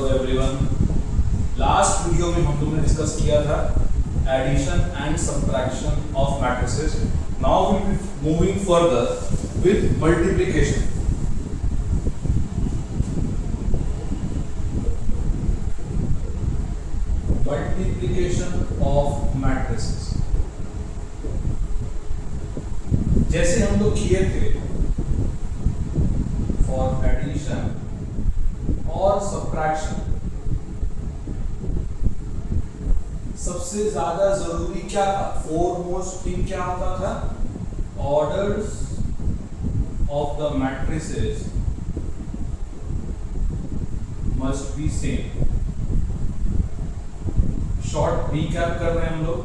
Everyone, last video में हम लोग ने डिस्कस किया था addition and subtraction of matrices. Now we will be moving further with multiplication. Multiplication of matrices जैसे हम लोग किए थे फॉर एडिशन और सब्ट्रैक्शन. सबसे ज्यादा जरूरी क्या था? फोरमोस्ट थिंग क्या होता था? Orders of the matrices must be same. Short recap कर रहे हैं हम लोग.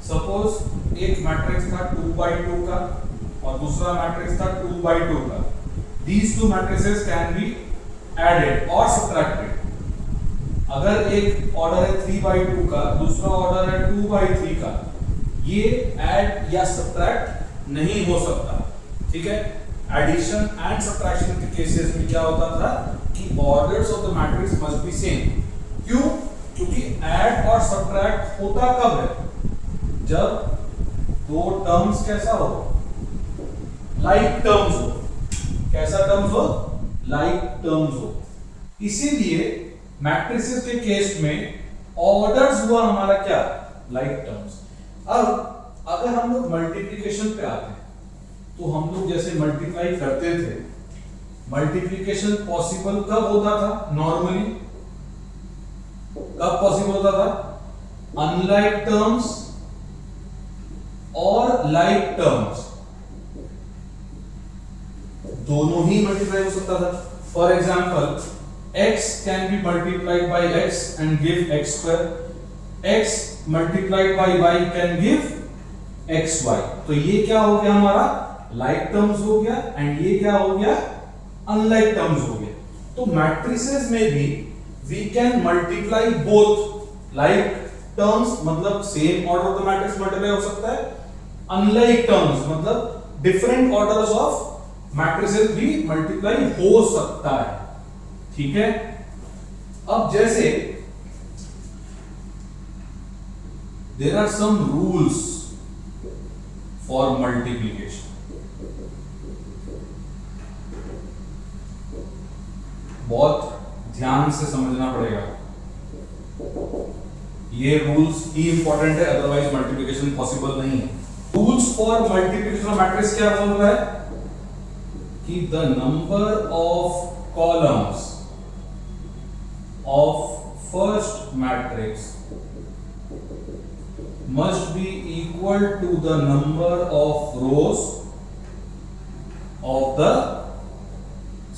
सपोज एक मैट्रिक्स था 2/2 का और दूसरा मैट्रिक्स था 2/2 का. These two matrices can be added or subtracted. अगर एक ऑर्डर है 3/2 का, दूसरा ऑर्डर है 2/3 का, ये ऐड या सब्ट्रैक्ट नहीं हो सकता. ठीक है. एडिशन एंड सब्ट्रैक्शन के केसेस में क्या होता था कि orders of the matrix must B same. क्यों? क्योंकि ऐड और सब्ट्रैक्ट होता कब है? जब दो टर्म्स कैसा हो? लाइक टर्म्स हो. कैसा टर्म्स हो? लाइक टर्म्स हो. इसीलिए मैट्रिसेस के केस में ऑर्डर्स हुआ हमारा क्या? Like terms. अब अगर हम लोग मल्टीप्लिकेशन पे आते हैं तो हम लोग जैसे मल्टीप्लाई करते थे, मल्टीप्लिकेशन पॉसिबल कब होता था? नॉर्मली कब पॉसिबल होता था? अनलाइक टर्म्स और लाइक टर्म्स दोनों ही मल्टीप्लाई हो सकता था. For example, x can be multiplied by x and give x square. x multiplied by y can give xy. तो ये क्या हो गया हमारा? लाइक टर्म्स हो गया. एंड ये क्या हो गया? अनलाइक टर्म्स हो गया. तो मैट्रिसेस में भी we can multiply both. Like terms मतलब same order of the matrix multiply हो सकता है. अनलाइक टर्म्स मतलब डिफरेंट ऑर्डर्स ऑफ मैट्रिसेस भी मल्टीप्लाई हो सकता है. ठीक है. अब जैसे there are some rules for multiplication. बहुत ध्यान से समझना पड़ेगा. ये रूल्स ही इंपॉर्टेंट है, अदरवाइज मल्टीप्लिकेशन पॉसिबल नहीं है. Rules for multiplication of matrix क्या बोल रहा है कि the number of columns of first matrix must be equal to the number of rows of the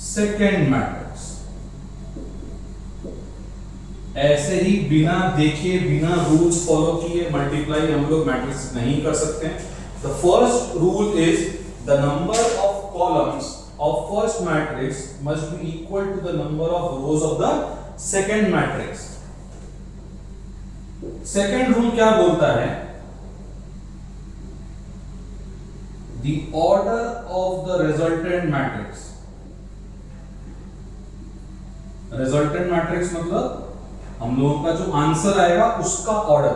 second matrix. ऐसे ही बिना देखे, बिना रूल्स फॉलो किए मल्टीप्लाई हम लोग मैट्रिक्स नहीं कर सकते. The first rule is the number of columns of first matrix must be equal to the number of rows of the second matrix. Second rule क्या बोलता है? The order of the resultant matrix. Resultant matrix मतलब हम लोगों का जो answer आएगा उसका order.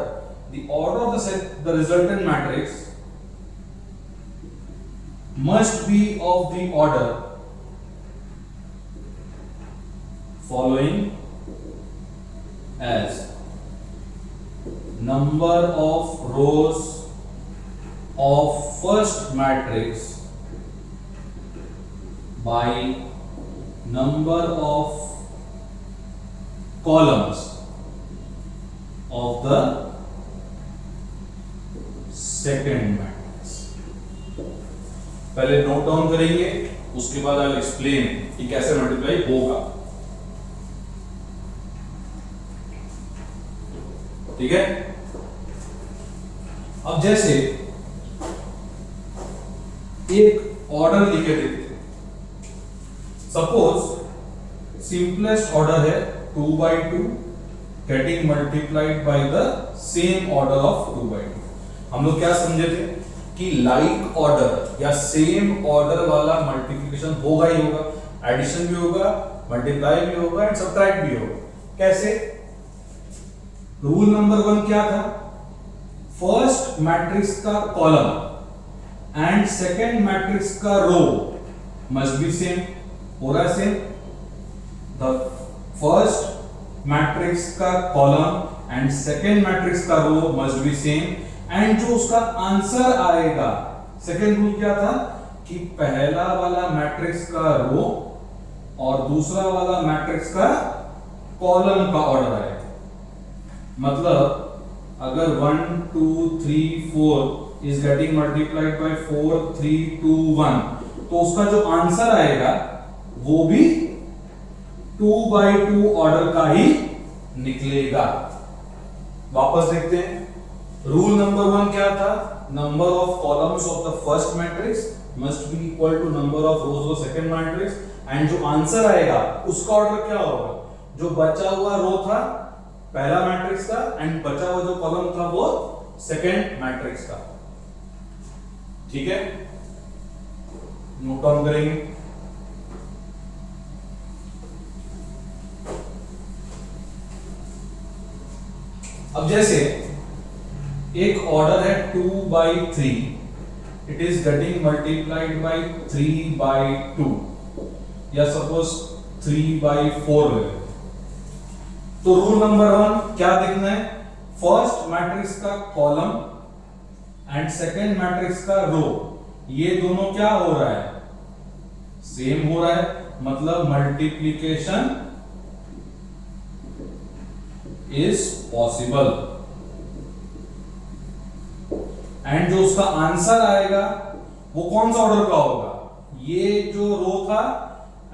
The order of the resultant matrix must B of the order following as number of rows of first matrix by number of columns of the second matrix. पहले note down करेंगे, उसके बाद I will explain कि कैसे multiply होगा. ठीक है. अब जैसे एक ऑर्डर लिखे देते. सपोज सिंपलेस्ट ऑर्डर है 2/2 getting multiplied by the same order of 2/2. हम लोग क्या समझे थे कि लाइक ऑर्डर या सेम ऑर्डर वाला मल्टीप्लिकेशन होगा ही होगा. एडिशन भी होगा, मल्टीप्लाई भी होगा एंड सब्ट्रैक्ट भी होगा. कैसे? रूल नंबर 1 क्या था? फर्स्ट मैट्रिक्स का कॉलम एंड सेकेंड मैट्रिक्स का रो मस्ट बी सेम. हो रहा है सेम? द फर्स्ट मैट्रिक्स का कॉलम एंड सेकेंड मैट्रिक्स का रो मस्ट बी सेम. एंड जो उसका आंसर आएगा, सेकेंड रूल क्या था कि पहला वाला मैट्रिक्स का रो और दूसरा वाला मैट्रिक्स का कॉलम का ऑर्डर आएगा. मतलब अगर 1 2 3 4 इज गेटिंग मल्टीप्लाइड बाय 4 3 2 1, तो उसका जो आंसर आएगा वो भी 2/2 ऑर्डर का ही निकलेगा. वापस देखते हैं. रूल नंबर 1 क्या था? Number of columns of the first matrix must be equal to number of rows of second matrix. And जो आंसर आएगा उसका ऑर्डर क्या होगा? जो बचा हुआ रो था पहला मैट्रिक्स का एंड बचा हुआ जो कॉलम था वो सेकंड मैट्रिक्स का. ठीक है, नोट डाउन करेंगे. अब जैसे एक ऑर्डर है 2/3, it is getting multiplied by 3/2 या सपोज 3/4 ले. तो रूल नंबर 1 क्या देखना है? फर्स्ट मैट्रिक्स का कॉलम एंड सेकेंड मैट्रिक्स का रो, ये दोनों क्या हो रहा है? सेम हो रहा है. मतलब मल्टीप्लिकेशन इज पॉसिबल. एंड जो उसका आंसर आएगा वो कौन सा ऑर्डर का होगा? ये जो रो था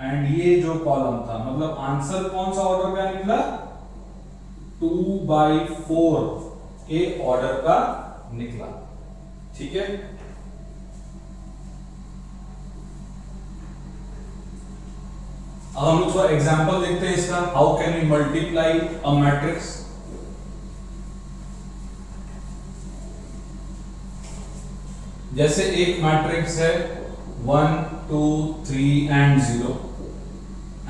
एंड ये जो कॉलम था. मतलब आंसर कौन सा ऑर्डर का निकला? 2/4 के ऑर्डर का निकला. ठीक है, अब हम लोग थोड़ा एग्जांपल देखते हैं इसका. How can we multiply a matrix? जैसे एक मैट्रिक्स है 1 2 3 एंड 0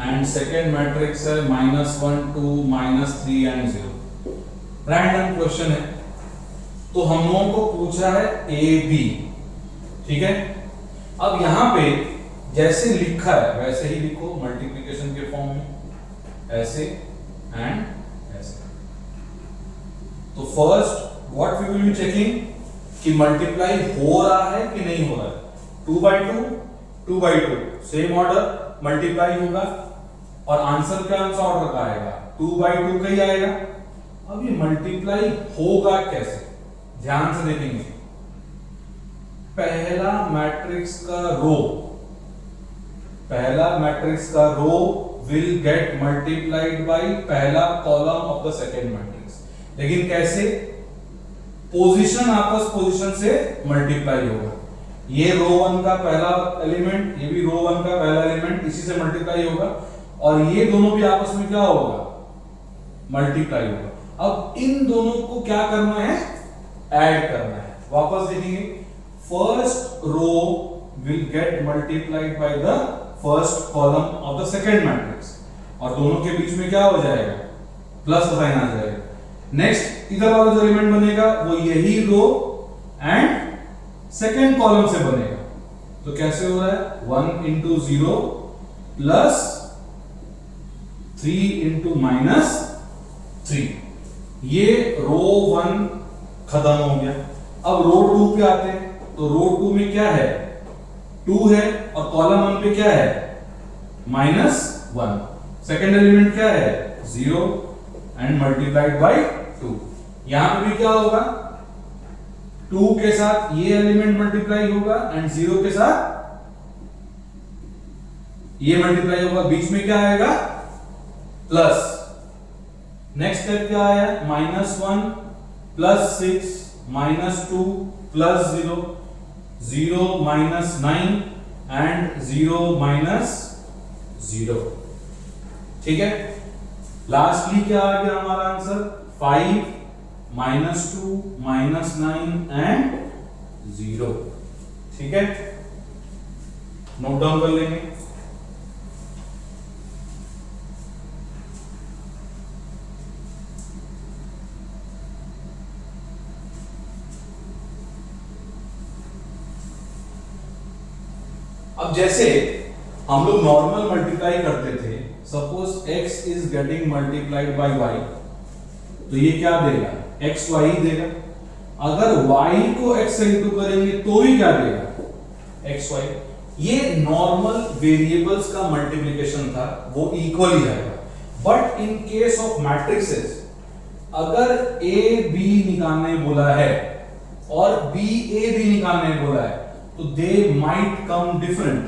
एंड सेकेंड मैट्रिक्स है -1 2 -3 एंड 0. रैंडम क्वेश्चन है, तो हम लोगों को पूछा है ए बी. ठीक है, अब यहां पे जैसे लिखा है वैसे ही लिखो मल्टीप्लिकेशन के फॉर्म में, ऐसे एंड ऐसे. तो first what we will be checking कि मल्टीप्लाई हो रहा है कि नहीं हो रहा है. 2/2 2/2 सेम ऑर्डर मल्टीप्लाई होगा और आंसर क्या आंसर ऑर्डर का आएगा? 2/2 का ही आएगा. अब ये मल्टीप्लाई होगा कैसे? ध्यान से देखेंगे. पहला मैट्रिक्स का रो विल गेट मल्टीप्लाइड बाय पहला column of the second matrix. लेकिन कैसे? पोजीशन आपस पोजीशन से मल्टीप्लाई होगा. ये रो 1 का पहला एलिमेंट, ये भी रो 1 का पहला एलिमेंट, इसी से मल्टीप्लाई होगा और ये दोनों भी आपस में क्या होगा? मल्टीप्लाई होगा. अब इन दोनों को क्या करना है? ऐड करना है. वापस देखेंगे. First row will get multiplied by the first column of the second matrix और दोनों के बीच में क्या हो जाएगा? प्लस साइन आ जाएगा. नेक्स्ट इधर वाला जो एलिमेंट बनेगा वो यही रो एंड सेकेंड कॉलम से बनेगा. तो कैसे हो रहा है? 1 into 0 प्लस 3 into -3. ये रो 1 खत्म हो गया. अब रो 2 पे आते हैं. तो रो 2 में क्या है? 2 है और कॉलम 1 पे क्या है? -1. सेकेंड एलिमेंट क्या है? 0 एंड मल्टीप्लाइड बाय 2. यहां पे भी क्या होगा? 2 के साथ ये एलिमेंट मल्टीप्लाई होगा एंड 0 के साथ ये मल्टीप्लाई होगा. बीच में क्या आएगा? प्लस. नेक्स्ट स्टेप क्या आया? -1 प्लस 6 -2 प्लस 0 0 -9 एंड 0 -0. ठीक है, लास्टली क्या आ गया हमारा आंसर? 5 -2 -9 एंड 0. ठीक है, नोट डाउन कर लेंगे. अब जैसे हम लोग नॉर्मल मल्टीप्लाई करते थे, suppose x is getting multiplied by y, तो ये क्या देगा, x y ही देगा। अगर y को x से इंटू करेंगे तो भी क्या देगा, x y। ये नॉर्मल वेरिएबल्स का मल्टीप्लिकेशन था, वो इक्वल ही आएगा। But in case of matrices, अगर a b निकालने बोला है और b a भी निकालने बोला है, तो दे माइट कम डिफरेंट।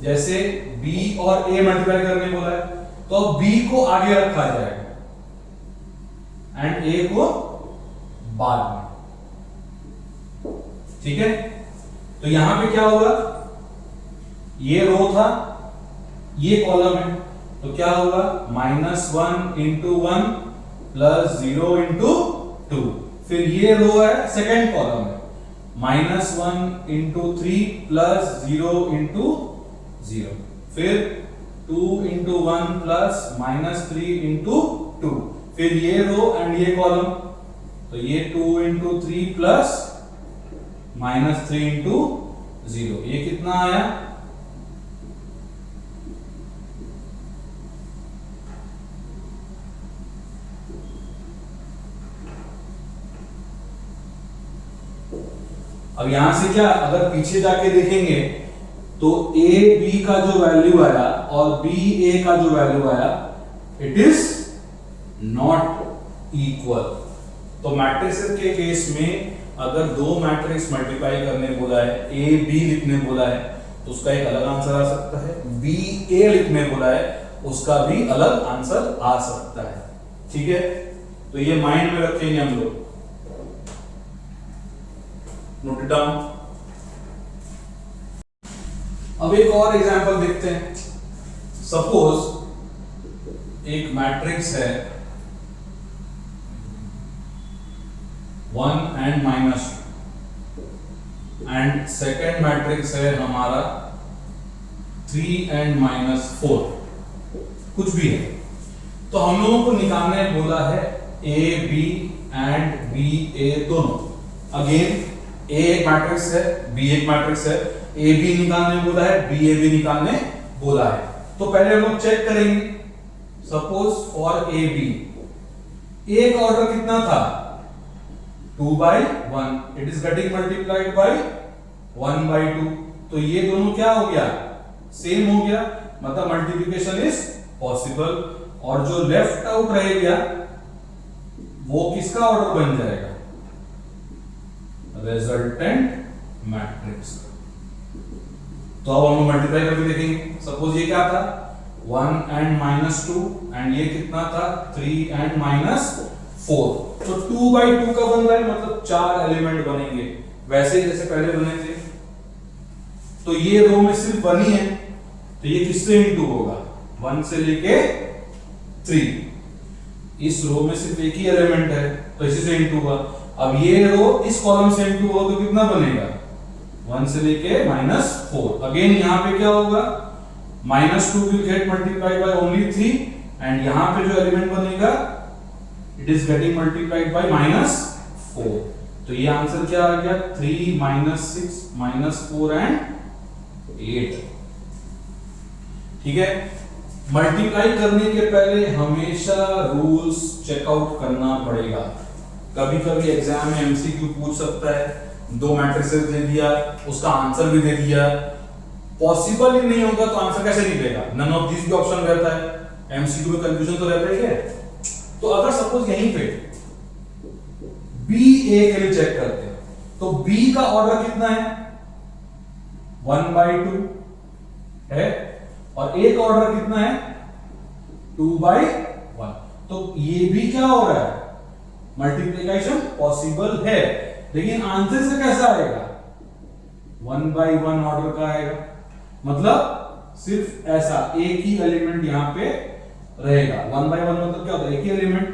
जैसे b और a मल्टीप्लाई करने बोला है, तो अब b को आगे रखा जाएगा एंड a को बाद में, ठीक है। तो यहां पे क्या होगा, ये रो था, ये कॉलम है, तो क्या होगा, -1 इंटू 1 प्लस 0 इंटू 2। फिर ये रो है, सेकेंड कॉलम है, -1 इंटू 3 प्लस 0 इंटू 0। फिर 2 इंटू 1 प्लस -3 इंटू 2। फिर ये रो एंड ये कॉलम, तो ये 2 इंटू 3 प्लस -3 इंटू 0। ये कितना आया, अब यहां से क्या, अगर पीछे जाके देखेंगे तो a b का जो वैल्यू आया और b a का जो वैल्यू आया, इट इज नॉट इक्वल। तो मैट्रिक्स के केस में अगर दो मैट्रिक्स मल्टीप्लाई करने बोला है, a b लिखने बोला है, तो उसका एक अलग आंसर आ सकता है, b a लिखने बोला है, उसका भी अलग आंसर आ सकता है, ठीक है। तो ये माइंड में रखेंगे हम लोग, नोट इट डाउन। अब एक और एग्जांपल देखते हैं। सपोज एक मैट्रिक्स है 1 and -2 एंड सेकेंड मैट्रिक्स है हमारा 3 and -4, कुछ भी है। तो हम लोगों को निकालने बोला है a b and b a दोनों। अगेन a एक मैट्रिक्स है, b एक मैट्रिक्स है, a b निकालने बोला है, b a भी निकालने बोला है। तो पहले हम लोग चेक करेंगे, suppose for a b, a का ऑर्डर कितना था, 2/1, it is getting multiplied by 1/2। तो ये दोनों क्या हो गया, सेम हो गया, मतलब मल्टीप्लिकेशन इज पॉसिबल। और जो लेफ्ट आउट रहेगा वो किसका ऑर्डर बन जाएगा, रिजल्टेंट मैट्रिक्स। तो अब हम मल्टीप्लाई करके देखेंगे। सपोज ये क्या था, 1 and -2 एंड ये कितना था, 3 and -4। तो 2/2 का बन रहा है, मतलब 4 एलिमेंट बनेंगे, वैसे जैसे पहले बने थे। तो ये रो में सिर्फ 1 ही है, तो ये किससे इंटू होगा, 1 से लेके 3। इस रो में सिर्फ एक ही एलिमेंट है, तो इसी से इंटू हुआ। अब ये रो इस कॉलम से इंटू हो तो कितना बनेगा, 1 से लेके -4। अगेन यहाँ पे क्या होगा, -2 will get multiplied by only 3 and यहाँ पे जो एलिमेंट बनेगा it is getting multiplied by -4। तो ये आंसर क्या आ गया, 3 -6 -4 एंड 8, ठीक है। मल्टीप्लाई करने के पहले हमेशा रूल्स चेकआउट करना पड़ेगा। कभी कभी एग्जाम में एमसीक्यू पूछ सकता है, दो मैट्रिसेस दे दिया, उसका आंसर भी दे दिया, पॉसिबल ही नहीं होगा तो आंसर कैसे निकलेगा, नन ऑफ दिस भी ऑप्शन रहता है। एमसीक्यू में कंफ्यूजन तो रहता है क्या। तो अगर सपोज यहीं पे बी ए के लिए चेक करते हैं, तो बी का ऑर्डर कितना है, 1/2 है, और ए का ऑर्डर कितना है, 2/1। तो ये भी क्या हो रहा है, मल्टीप्लिकेशन पॉसिबल है, लेकिन आंसर से कैसा आएगा, 1/1 ऑर्डर का आएगा। मतलब सिर्फ ऐसा एक ही एलिमेंट यहां पे रहेगा। 1/1 मतलब क्या होता है, एक ही एलिमेंट।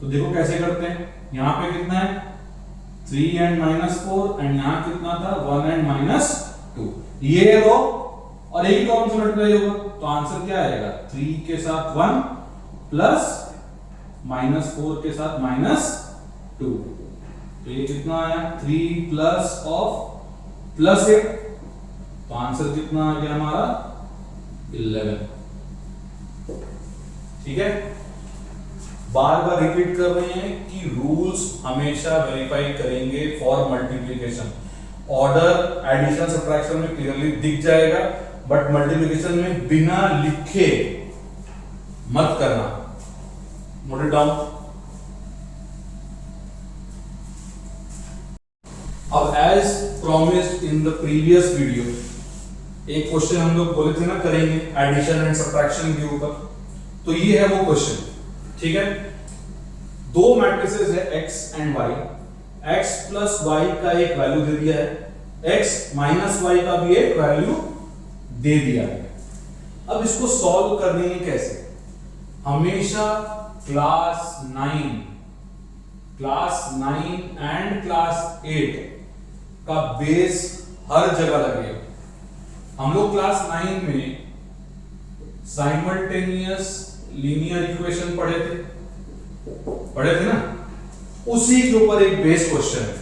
तो देखो कैसे करते हैं, यहां पे कितना है, 3 and -4 एंड यहां कितना था, 1 and -2। ये रो और एक ही कॉलम से मल्टीप्लाई होगा, तो आंसर क्या आएगा, 3 के साथ 1 प्लस -4 के साथ -2। तो ये कितना आया, 3 प्लस ऑफ प्लस 8, तो आंसर कितना आ गया हमारा 11। ठीक है, बार बार रिपीट कर रहे हैं कि रूल्स हमेशा वेरीफाई करेंगे for multiplication. Order addition subtraction में क्लियरली दिख जाएगा, बट मल्टीप्लिकेशन में बिना लिखे मत करना। Note it down. अब as promised in the previous video, एक क्वेश्चन हम लोग बोले थे ना करेंगे एडिशन एंड सब्ट्रैक्शन के ऊपर, तो ये है वो क्वेश्चन। ठीक है, दो मैट्रिसेस है x and y, x plus y का एक वैल्यू दे दिया है, x माइनस y का भी एक वैल्यू दे दिया है। अब इसको सॉल्व करने में कैसे, हमेशा क्लास 9 एंड क्लास 8 का बेस हर जगह लगेगा। हम लोग क्लास 9 में साइमल्टेनियस लीनियर इक्वेशन पढ़े थे ना, उसी के ऊपर एक बेस क्वेश्चन है।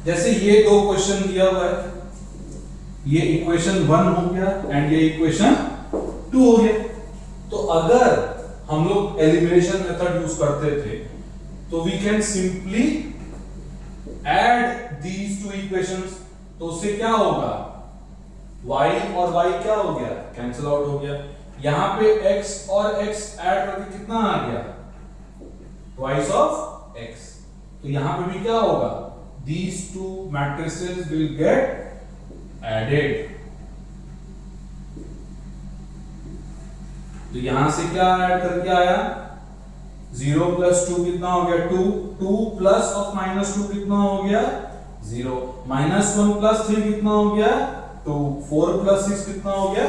जैसे ये दो क्वेश्चन दिया हुआ है, ये इक्वेशन 1 हो गया एंड ये इक्वेशन 2 हो गया। तो अगर हम लोग एलिमिनेशन मेथड यूज करते थे तो we can simply add these two equations. तो उससे क्या होगा, y और y क्या हो गया, कैंसिल आउट हो गया। यहां पे x और x ऐड करके कितना आ गया, ट्वाइस ऑफ x। तो यहां पे भी क्या होगा, these two matrices will get added। तो यहां से क्या ऐड करके आया, 0 प्लस 2 कितना हो गया 2, 2 प्लस ऑफ माइनस 2 कितना हो गया 0, माइनस 1 प्लस 3 कितना हो गया 2, 4 प्लस 6 कितना हो गया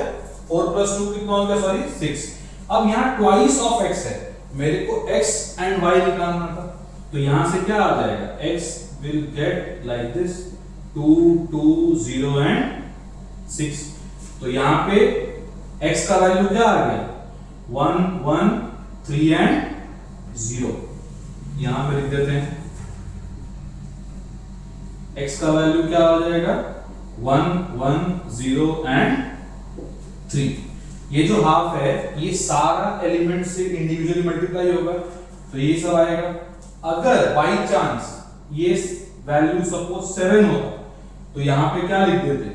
4 प्लस 2 कितना हो गया सॉरी 6। अब यहाँ ट्वाइस ऑफ x है, मेरे को x एंड y निकालना था, तो यहां से क्या आ जाएगा, x will get like this 2, 2, 0 and 6। तो यहां पे x का वैल्यू क्या आ गया 1, 1, 3 and 0। यहां पे लिख देते हैं x का वैल्यू क्या हो जाएगा 1, 1, 0 and 3। ये जो हाफ है ये सारा एलिमेंट से इंडिविजुअली मल्टीप्लाई होगा, तो ये सब आएगा। अगर बाई चांस ये वैल्यू सपोज 7 होता तो यहां पे क्या लिख देते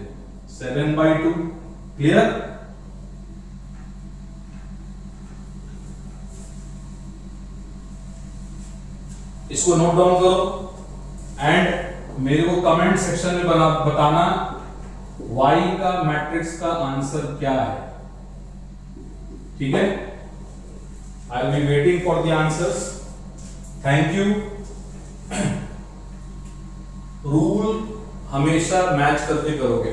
7/2। क्लियर, इसको नोट डाउन करो एंड मेरे को कमेंट सेक्शन में बताना y का मैट्रिक्स का आंसर क्या है। ठीक है, I will be waiting for the answers. Thank you. Rule हमेशा मैच करके करोगे।